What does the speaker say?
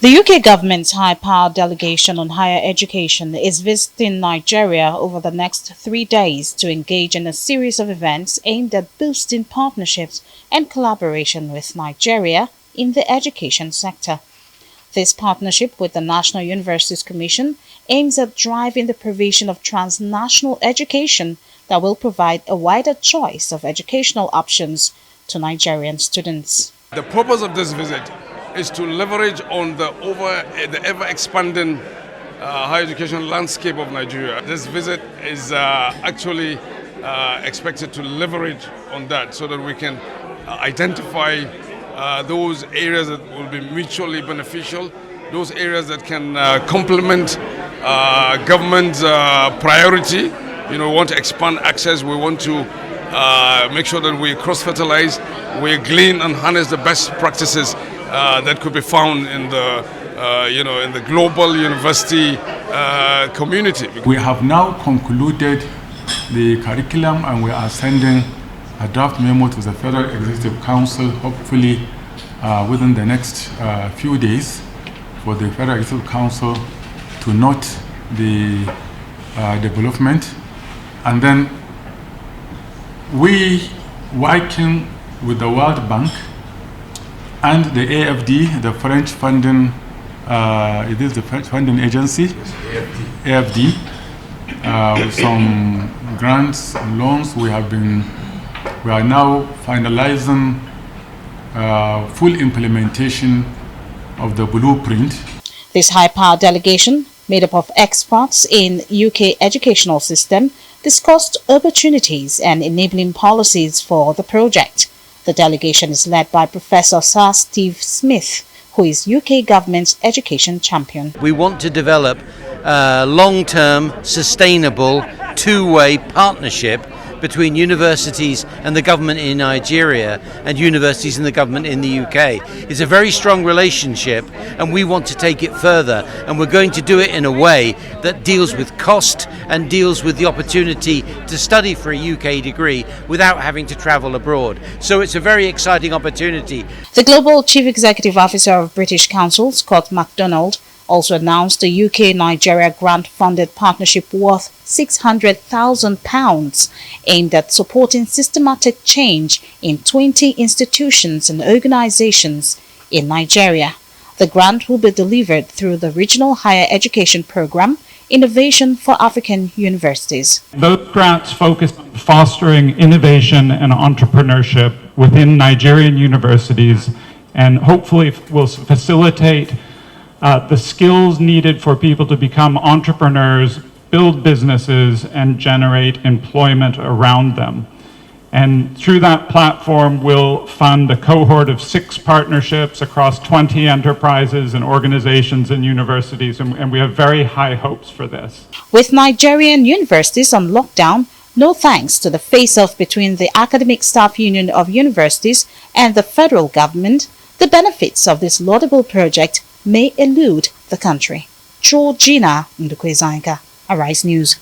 The UK government's high-powered delegation on higher education is visiting Nigeria over the next 3 days to engage in a series of events aimed at boosting partnerships and collaboration with Nigeria in the education sector. This partnership with the National Universities Commission aims at driving the provision of transnational education that will provide a wider choice of educational options to Nigerian students. The purpose of this visit is to leverage on the ever-expanding higher education landscape of Nigeria. This visit is actually expected to leverage on that so that we can identify those areas that will be mutually beneficial, those areas that can complement government's priority. We want to expand access, we want to make sure that we cross-fertilize, we glean and harness the best practices that could be found in the global university community. We have now concluded the curriculum and we are sending a draft memo to the Federal Executive Council, hopefully within the next few days, for the Federal Executive Council to note the development. And then we, working with the World Bank and the AFD, the French funding, it is the French funding agency, yes, AFD, with some grants and loans, we are now finalizing full implementation of the blueprint. This high-powered delegation, made up of experts in UK educational system, discussed opportunities and enabling policies for the project. The delegation is led by Professor Sir Steve Smith, who is UK government's education champion. We want to develop a long-term, sustainable, two-way partnership between universities and the government in Nigeria and universities and the government in the UK. It's a very strong relationship and we want to take it further, and we're going to do it in a way that deals with cost and deals with the opportunity to study for a UK degree without having to travel abroad. So it's a very exciting opportunity. The Global Chief Executive Officer of British Council, Scott MacDonald, also announced a UK-Nigeria grant-funded partnership worth £600,000 aimed at supporting systematic change in 20 institutions and organizations in Nigeria. The grant will be delivered through the Regional Higher Education Program, Innovation for African Universities. Both grants focus on fostering innovation and entrepreneurship within Nigerian universities and hopefully will facilitate the skills needed for people to become entrepreneurs, build businesses, and generate employment around them. And through that platform, we'll fund a cohort of 6 partnerships across 20 enterprises and organizations and universities, and we have very high hopes for this. With Nigerian universities on lockdown, no thanks to the face-off between the Academic Staff Union of Universities and the federal government, the benefits of this laudable project may elude the country. Georgina, Ndukwe-Ezeanyika, Arise News.